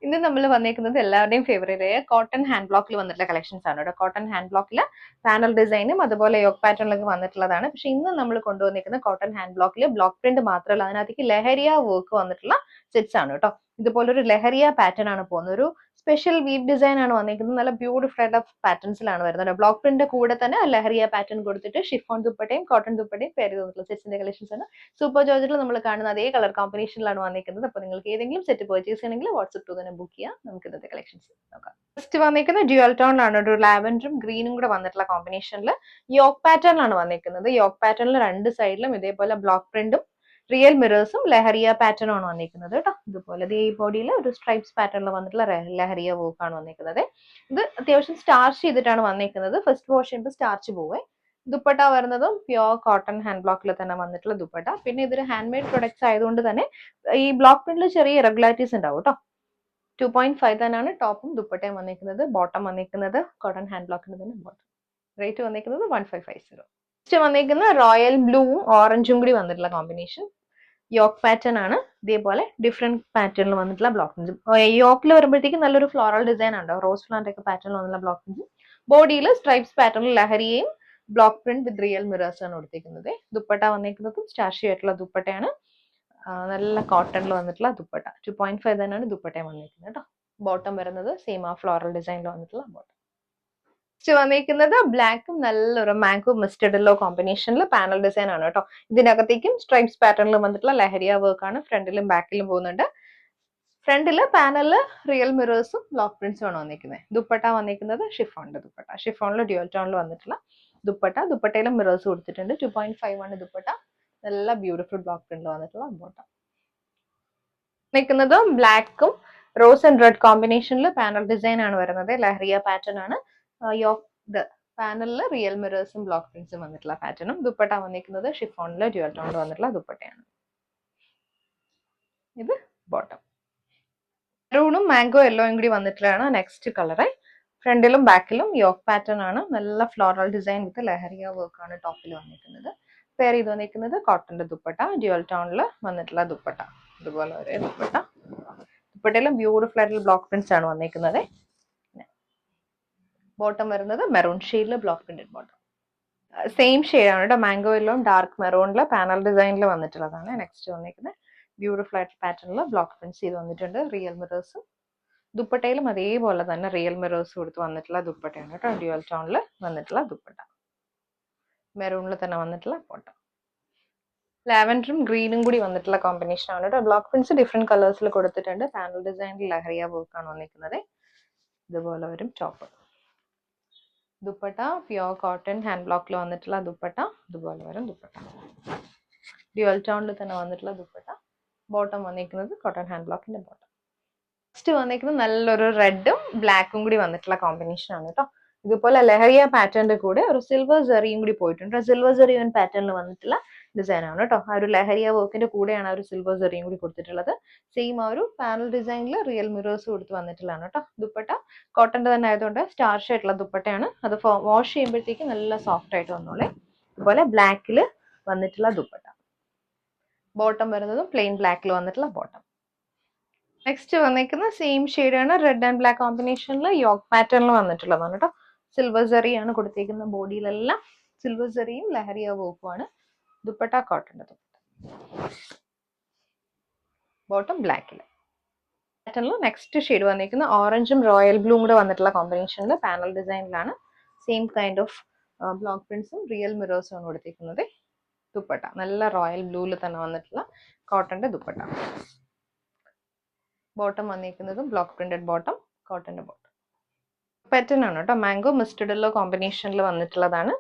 ഇന്ന് നമ്മൾ വന്നേക്കുന്നത് എല്ലാവരുടെയും ഫേവറേറ്റ് ആയ കോട്ടൺ ഹാൻഡ് ബ്ലോക്കിൽ വന്നിട്ടുള്ള കളക്ഷൻസ് ആണ് കേട്ടോ. കോട്ടൺ ഹാൻഡ് ബ്ലോക്കിൽ പാനൽ ഡിസൈനും അതുപോലെ യോക്ക് പാറ്റേണിലൊക്കെ വന്നിട്ടുള്ളതാണ്. പക്ഷെ ഇന്ന് നമ്മൾ കൊണ്ടുവന്നിരിക്കുന്ന കോട്ടൺ ഹാൻഡ് ബ്ലോക്കിൽ ബ്ലോക്ക് പ്രിന്റ് മാത്രമല്ല, അതിനകത്തേക്ക് ലഹരിയ വർക്ക് വന്നിട്ടുള്ള സെറ്റ്സ് ആണ് കേട്ടോ. ഇതുപോലൊരു ലഹരിയ പാറ്റേൺ ആണ് പോകുന്നത്. ഒരു സ്പെഷ്യൽ വീവ് ഡിസൈൻ ആണ് വന്നിരിക്കുന്നത്. നല്ല ബ്യൂട്ടിഫുൾ ആയിട്ടുള്ള പാറ്റേൺസിലാണ് വരുന്നത്. ബ്ലോക്ക് പ്രിന്റ് കൂടെ തന്നെ ലഹരിയ പാറ്റേൺ കൊടുത്തിട്ട് ഷിഫോൺ ദുപ്പട്ടയും കോട്ടൺ ദുപ്പട്ടയും പേര് തന്നിട്ടുള്ള സെറ്റ്സിന്റെ കളക്ഷൻസ് ആണ്. സൂപ്പർ ജോർജിൽ നമ്മൾ കാണുന്ന അതേ കളർ കോമ്പിനേഷനിലാണ് വന്നിരിക്കുന്നത്. അപ്പോൾ നിങ്ങൾക്ക് ഏതെങ്കിലും സെറ്റ് പർച്ചേസ് ചെയ്യണമെങ്കിൽ വാട്സ്ആപ്പ് ടു തന്നെ ബുക്ക് ചെയ്യാം. നമുക്ക് ഇന്നത്തെ കളക്ഷൻസ് നോക്കാം. ഫസ്റ്റ് വന്നിരിക്കുന്ന ഡ്യുവൽ ടോണിലാണ്. ഒരു ലാവൻഡറും ഗ്രീനും കൂടെ വന്നിട്ടുള്ള കോമ്പിനേഷനിൽ യോക്ക് പാറ്റേണിലാണ് വന്നിരിക്കുന്നത്. യോക്ക് പാറ്റേണിൽ രണ്ട് സൈഡിലും ഇതേപോലെ ബ്ലോക്ക് പ്രിന്റും റിയൽ മിറേഴ്സും ലഹരിയ പാറ്റേണും ആണ് വന്നിരിക്കുന്നത് കേട്ടോ. ഇതുപോലെ ഈ ബോഡിയിൽ ഒരു സ്ട്രൈപ്സ് പാറ്റേണിൽ വന്നിട്ടുള്ള ലഹരിയ വർക്ക് ആണ് വന്നിരിക്കുന്നത്. ഇത് അത്യാവശ്യം സ്റ്റാർച്ച് ചെയ്തിട്ടാണ് വന്നിരിക്കുന്നത്. ഫസ്റ്റ് വാഷ് ചെയ്യുമ്പോൾ സ്റ്റാർച്ച് പോവേ. ദുപ്പട്ട വരുന്നതും പ്യോർ കോട്ടൺ ഹാൻഡ് ബ്ലോക്കിൽ തന്നെ വന്നിട്ടുള്ള ദുപ്പട്ട. പിന്നെ ഇതൊരു ഹാൻഡ് മെയ്ഡ് പ്രൊഡക്ട്സ് ആയതുകൊണ്ട് തന്നെ ഈ ബ്ലോക്ക് പ്രിന്റിൽ ചെറിയ ഇറഗുലാരിറ്റീസ് ഉണ്ടാവും കേട്ടോ. 2.5 തന്നെയാണ് ടോപ്പും ദുപ്പട്ടയും വന്നിരിക്കുന്നത്. ബോട്ടം വന്നിരിക്കുന്നത് കോട്ടൺ ഹാൻഡ് ബ്ലോക്കിന് തന്നെ ബോട്ടം. റേറ്റ് വന്നിരിക്കുന്നത് 1550. നെക്സ്റ്റ് വന്നിരിക്കുന്ന റോയൽ ബ്ലൂവും ഓറഞ്ചും കൂടി വന്നിട്ടുള്ള കോമ്പിനേഷൻ. യോക്ക് പാറ്റേൺ ആണ്. ഇതേപോലെ ഡിഫറെന്റ് പാറ്റേണിൽ വന്നിട്ടുള്ള ബ്ലോക്ക് പ്രിന്റ്സ്. യോക്കിൽ വരുമ്പോഴത്തേക്ക് നല്ലൊരു ഫ്ലോറൽ ഡിസൈൻ ഉണ്ടോ, റോസ് പ്ലാന്റ് ഒക്കെ പാറ്റേണിൽ വന്നിട്ടുള്ള ബ്ലോക്ക് പ്രിന്റ്സ്. ബോഡിയിൽ സ്ട്രൈപ്സ് പാറ്റേണിൽ ലഹരിയും block print with real mirrors ആണ് കൊടുത്തിരിക്കുന്നത്. ദുപ്പട്ട വന്നിരിക്കുന്നതും സ്റ്റാഷി ആയിട്ടുള്ള ദുപ്പട്ടയാണ്. നല്ല കോട്ടണിൽ വന്നിട്ടുള്ള ദുപ്പട്ട. 2.5 തന്നെയാണ് ദുപ്പട്ടയും വന്നിരിക്കുന്നത് കേട്ടോ. ബോട്ടം വരുന്നത് സെയിം ആ ഫ്ലോറൽ ഡിസൈനിൽ വന്നിട്ടുള്ള ബോട്ടം. നെക്സ്റ്റ് വന്നിരിക്കുന്നത് ബ്ലാക്കും നല്ലൊരു മാംഗോ മസ്റ്റർഡ് യെല്ലോ കോമ്പിനേഷനിൽ പാനൽ ഡിസൈൻ ആണ് കേട്ടോ. ഇതിനകത്തേക്കും സ്ട്രൈപ്സ് പാറ്റേണിൽ വന്നിട്ടുള്ള ലഹരിയ വർക്ക് ആണ്. ഫ്രണ്ടിലും ബാക്കിലും പോകുന്നുണ്ട്. ഫ്രണ്ടില് പാനലില് റിയൽ മിറേഴ്സും ബ്ലോക്ക് പ്രിന്റ്സും ആണ് വന്നിരിക്കുന്നത്. ദുപ്പട്ട വന്നിരിക്കുന്നത് ഷിഫോണിന്റെ ദുപ്പട്ട. ഷിഫോണിൽ ഡ്യുവൽ ടോണിൽ വന്നിട്ടുള്ള ദുപ്പട്ട. ദുപ്പട്ടയിലും മിറേഴ്സ് കൊടുത്തിട്ടുണ്ട്. 2.5 ആണ് ദുപ്പട്ട. നല്ല ബ്യൂട്ടിഫുൾ ബ്ലോക്ക് പ്രിന്റിൽ വന്നിട്ടുള്ള ബോട്ട. നിൽക്കുന്നത് ബ്ലാക്കും റോസ് ആൻഡ് റെഡ് കോമ്പിനേഷനിൽ പാനൽ ഡിസൈൻ ആണ് വരുന്നത്. ലഹരിയ പാറ്റേൺ ആണ്. പാനലിൽ റിയൽ മിറേഴ്സും ബ്ലോക്ക് പ്രിന്റ്സും വന്നിട്ടുള്ള പാറ്റേണും. ദുപ്പട്ട വന്നിരിക്കുന്നത് ഷിഫോണിൽ ഡ്യുവൽ ടോണിൽ വന്നിട്ടുള്ള ദുപ്പട്ടയാണ്. ഇത് ബോട്ടം. മെറൂണും മാംഗോ യെല്ലോയും കൂടി വന്നിട്ടുള്ളതാണ് നെക്സ്റ്റ് കളറ്. ഫ്രണ്ടിലും ബാക്കിലും യോക്ക് പാറ്റേൺ ആണ്. നല്ല ഫ്ലോറൽ ഡിസൈൻ വിത്ത് ലഹരിയ വർക്ക് ആണ് ടോപ്പിൽ വന്നിരിക്കുന്നത്. പെയർ ചെയ്ത് വന്നിരിക്കുന്നത് കോട്ടന്റെ ദുപ്പട്ട. ഡ്യുവൽ ടോണിൽ വന്നിട്ടുള്ള ദുപ്പട്ട. ഇതുപോലെ ഒരു ദുപ്പട്ട. ദുപ്പട്ടയിലും ബ്യൂട്ടിഫുൾ ആയിട്ടുള്ള ബ്ലോക്ക് പ്രിന്റ്സ് ആണ് വന്നിരിക്കുന്നത്. ബോട്ടം വരുന്നത് മെറൂൺ ഷെയ്ഡിൽ ബ്ലോക്ക് പ്രിന്റഡ് ബോട്ടം. സെയിം ഷെയ്ഡാണ് കേട്ടോ. മാംഗോ യെല്ലോയും ഡാർക്ക് മെറൂണിൽ പാനൽ ഡിസൈനിൽ വന്നിട്ടുള്ളതാണ്. നെക്സ്റ്റ് വന്നിരിക്കുന്നത് ബ്യൂട്ടിഫുൾ ആയിട്ട് പാറ്റേണിൽ ബ്ലോക്ക് പ്രിന്റ്സ് ചെയ്ത് വന്നിട്ടുണ്ട്. റിയൽ മിറേഴ്സും ദുപ്പട്ടയിലും അതേപോലെ തന്നെ റിയൽ മിറേഴ്സ് കൊടുത്ത് വന്നിട്ടുള്ള ദുപ്പട്ടയാണ് കേട്ടോ. ഡ്യുവൽ ടോണിൽ വന്നിട്ടുള്ള ദുപ്പട്ട. മെറൂണിൽ തന്നെ വന്നിട്ടുള്ള ബോട്ടം. ലാവൻഡറും ഗ്രീനും കൂടി വന്നിട്ടുള്ള കോമ്പിനേഷൻ ആണ് കേട്ടോ. ബ്ലോക്ക് പ്രിന്റ്സ് ഡിഫറെന്റ് കളേഴ്സിൽ കൊടുത്തിട്ടുണ്ട്. പാനൽ ഡിസൈനിൽ ലഹരിയ വർക്ക് ആണ് വന്നിരിക്കുന്നത്. ഇതുപോലെ വരും top. Dupatta pure cotton hand ബ്ലോക്കിൽ വന്നിട്ടുള്ള ദുപ്പട്ട. ഇതുപോലെ വരും ദുപ്പട്ട. ഡ്യുവൽ ടോണിൽ തന്നെ വന്നിട്ടുള്ള ദുപ്പട്ട. ബോട്ടം വന്നിരിക്കുന്നത് കോട്ടൺ ഹാൻഡ് ബ്ലോക്കിന്റെ ബോട്ടം. നെക്സ്റ്റ് വന്നിരിക്കുന്നത് നല്ലൊരു റെഡും ബ്ലാക്കും കൂടി വന്നിട്ടുള്ള കോമ്പിനേഷൻ ആണ് കേട്ടോ. ഇതുപോലെ ലഹരിയ പാറ്റേണിന്റെ കൂടെ ഒരു സിൽവർ സെറിയും കൂടി പോയിട്ടുണ്ട്. സിൽവർ സെറി പാറ്റേണിൽ വന്നിട്ടുള്ള ഡിസൈൻ ആണ് കേട്ടോ. ആ ഒരു ലഹരിയ വർക്കിന്റെ കൂടെയാണ് ആ ഒരു സിൽവർ സെറിയും കൂടി കൊടുത്തിട്ടുള്ളത്. സെയിം ആ ഒരു പാനൽ ഡിസൈനിൽ റിയൽ മിറേഴ്സ് കൊടുത്ത് വന്നിട്ടുള്ളതാണ് കേട്ടോ. ദുപ്പട്ട കോട്ടന്റെ തന്നെ ആയതുകൊണ്ട് സ്റ്റാർച്ച് ആയിട്ടുള്ള ദുപ്പട്ടയാണ്. അത് വാഷ് ചെയ്യുമ്പോഴത്തേക്ക് നല്ല സോഫ്റ്റ് ആയിട്ട് വന്നോളെ. അതുപോലെ ബ്ലാക്കിൽ വന്നിട്ടുള്ള ദുപ്പട്ട. ബോട്ടം വരുന്നതും പ്ലെയിൻ ബ്ലാക്കിൽ വന്നിട്ടുള്ള ബോട്ടം. നെക്സ്റ്റ് വന്നിരിക്കുന്ന സെയിം ഷെയ്ഡാണ്. റെഡ് ആൻഡ് ബ്ലാക്ക് കോമ്പിനേഷനിൽ യോക്ക് പാറ്റേണിൽ വന്നിട്ടുള്ളതാണ് കേട്ടോ. സിൽവർ സെറിയാണ് കൊടുത്തിരിക്കുന്ന. ബോഡിയിലെല്ലാം സിൽവർ സെറിയും ലഹരിയ വർക്കുമാണ്. ദുപ്പട്ട കോട്ടന്റെ ദുപ്പട്ട. ബോട്ടം ബ്ലാക്കിൽ പാറ്റേണിൽ. നെക്സ്റ്റ് ഷെയ്ഡ് വന്നിരിക്കുന്ന ഓറഞ്ചും റോയൽ ബ്ലൂം കൂടെ വന്നിട്ടുള്ള കോമ്പിനേഷനിൽ പാനൽ ഡിസൈനിലാണ്. സെയിം കൈൻഡ് ഓഫ് ബ്ലോക്ക് പ്രിന്റ്സും റിയൽ മിറേഴ്സും ആണ് കൊടുത്തിരിക്കുന്നത്. ദുപ്പട്ട നല്ല റോയൽ ബ്ലൂവിൽ തന്നെ വന്നിട്ടുള്ള കോട്ടന്റെ ദുപ്പട്ട. ബോട്ടം വന്നിരിക്കുന്നതും ബ്ലോക്ക് പ്രിന്റഡ് ബോട്ടം, കോട്ടന്റെ ബോട്ടം. പാറ്റേൺ ആണ് കേട്ടോ. മാംഗോ മസ്റ്റർഡ് യെല്ലോ കോമ്പിനേഷനിൽ വന്നിട്ടുള്ളതാണ്.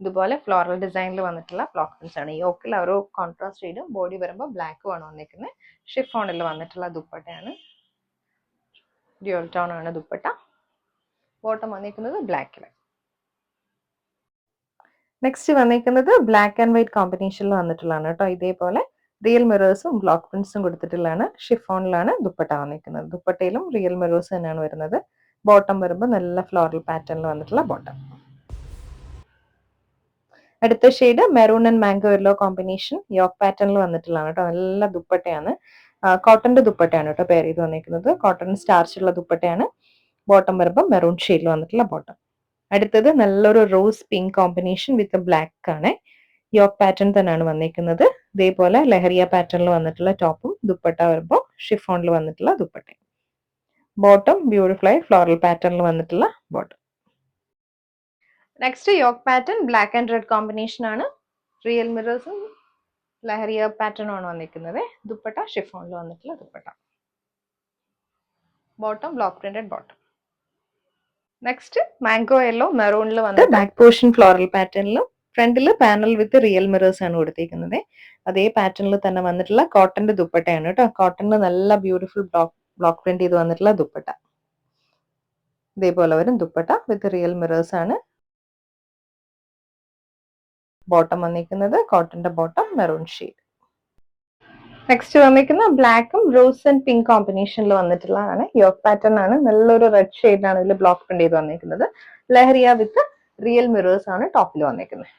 ഇതുപോലെ ഫ്ലോറൽ ഡിസൈനിൽ വന്നിട്ടുള്ള ബ്ലോക്ക് പ്രിന്റ്സ് ആണ്. യോക്കിൽ ഒരു കോൺട്രാസ്റ്റ് ഷെയ്ഡും ബോഡി വരുമ്പോൾ ബ്ലാക്കും ആണ് വന്നിരിക്കുന്നത്. ഷിഫോണിൽ വന്നിട്ടുള്ള ദുപ്പട്ടയാണ്. ഡ്യുവൽ ടോൺ ആണ് ദുപ്പട്ട. ബോട്ടം വന്നിരിക്കുന്നത് ബ്ലാക്കിൽ. നെക്സ്റ്റ് വന്നിരിക്കുന്നത് ബ്ലാക്ക് ആൻഡ് വൈറ്റ് കോമ്പിനേഷനിൽ വന്നിട്ടുള്ളതാണ് കേട്ടോ. ഇതേപോലെ റിയൽ മിറേഴ്സും ബ്ലോക്ക് പ്രിന്റ്സും കൊടുത്തിട്ടുള്ളതാണ്. ഷിഫോണിലാണ് ദുപ്പട്ട വന്നിരിക്കുന്നത്. ദുപ്പട്ടയിലും റിയൽ മിറേഴ്സ് തന്നെയാണ് വരുന്നത്. ബോട്ടം വരുമ്പോൾ നല്ല ഫ്ലോറൽ പാറ്റേണിൽ വന്നിട്ടുള്ള ബോട്ടം. അടുത്ത shade maroon and mango yellow combination yoke പാറ്റേണിൽ വന്നിട്ടുള്ളതാണ് കേട്ടോ. നല്ല ദുപ്പട്ടയാണ്. കോട്ടന്റെ ദുപ്പട്ടയാണ് കേട്ടോ പെയർ ചെയ്ത് വന്നിരിക്കുന്നത്. കോട്ടൺ സ്റ്റാർച്ച് ഉള്ള ദുപ്പട്ടയാണ്. ബോട്ടം വരുമ്പോൾ മെറൂൺ ഷെയ്ഡിൽ വന്നിട്ടുള്ള ബോട്ടം. അടുത്തത് നല്ലൊരു rose pink combination with black ആണ്. യോക്ക് പാറ്റേൺ തന്നെയാണ് വന്നിരിക്കുന്നത്. ഇതേപോലെ ലഹരിയ പാറ്റേണിൽ വന്നിട്ടുള്ള ടോപ്പും ദുപ്പട്ട വരുമ്പോൾ ഷിഫോണിൽ വന്നിട്ടുള്ള ദുപ്പട്ടയും. ബോട്ടം ബ്യൂട്ടിഫുൾ ആയി ഫ്ലോറൽ പാറ്റേണിൽ വന്നിട്ടുള്ള bottom. Next yoke pattern black and red combination ആണ്. റിയൽ മിറേഴ്സും ലഹരിയ പാറ്റേൺ ആണ് വന്നിരിക്കുന്നത്. ദുപ്പട്ട ഷിഫോണിൽ വന്നിട്ടുള്ള dupatta. Bottom block printed bottom. Next mango yellow മെറൂണിൽ വന്ന് ബാക്ക് പോർഷൻ ഫ്ലോറൽ പാറ്റേണിലും ഫ്രണ്ടിൽ പാനൽ വിത്ത് റിയൽ മിറേഴ്സ് ആണ് കൊടുത്തിരിക്കുന്നത്. അതേ പാറ്റേണിൽ തന്നെ വന്നിട്ടുള്ള കോട്ടന്റെ ദുപ്പട്ടയാണ് കേട്ടോ. കോട്ടണിൽ നല്ല ബ്യൂട്ടിഫുൾ ബ്ലോക്ക് പ്രിന്റ് ചെയ്ത് വന്നിട്ടുള്ള ദുപ്പട്ട. ഇതേപോലെ വരും ദുപ്പട്ട വിത്ത് റിയൽ മിറേഴ്സ് ആണ്. ബോട്ടം വന്നിരിക്കുന്നത് കോട്ടന്റെ ബോട്ടം മെറൂൺ ഷെയ്ഡ്. നെക്സ്റ്റ് വന്നിരിക്കുന്ന ബ്ലാക്കും റോസ് ആൻഡ് പിങ്ക് കോമ്പിനേഷനിൽ വന്നിട്ടുള്ളതാണ്. യോക്ക് പാറ്റേൺ ആണ്. നല്ലൊരു റെഡ് ഷെയ്ഡാണ് ഇതിൽ ബ്ലോക്ക് പ്രിന്റ് ചെയ്ത് വന്നിരിക്കുന്നത്. ലഹരിയ വിത്ത് റിയൽ മിറേഴ്സ് ആണ് ടോപ്പിൽ വന്നിരിക്കുന്നത്.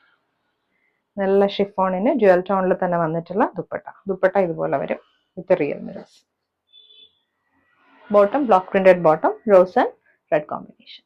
നല്ല ഷിഫോണിന് ജ്വൽ ടോണിൽ തന്നെ വന്നിട്ടുള്ള ദുപ്പട്ട. ദുപ്പട്ട ഇതുപോലെ വരും വിത്ത് real mirrors. Bottom block printed bottom rose and red combination.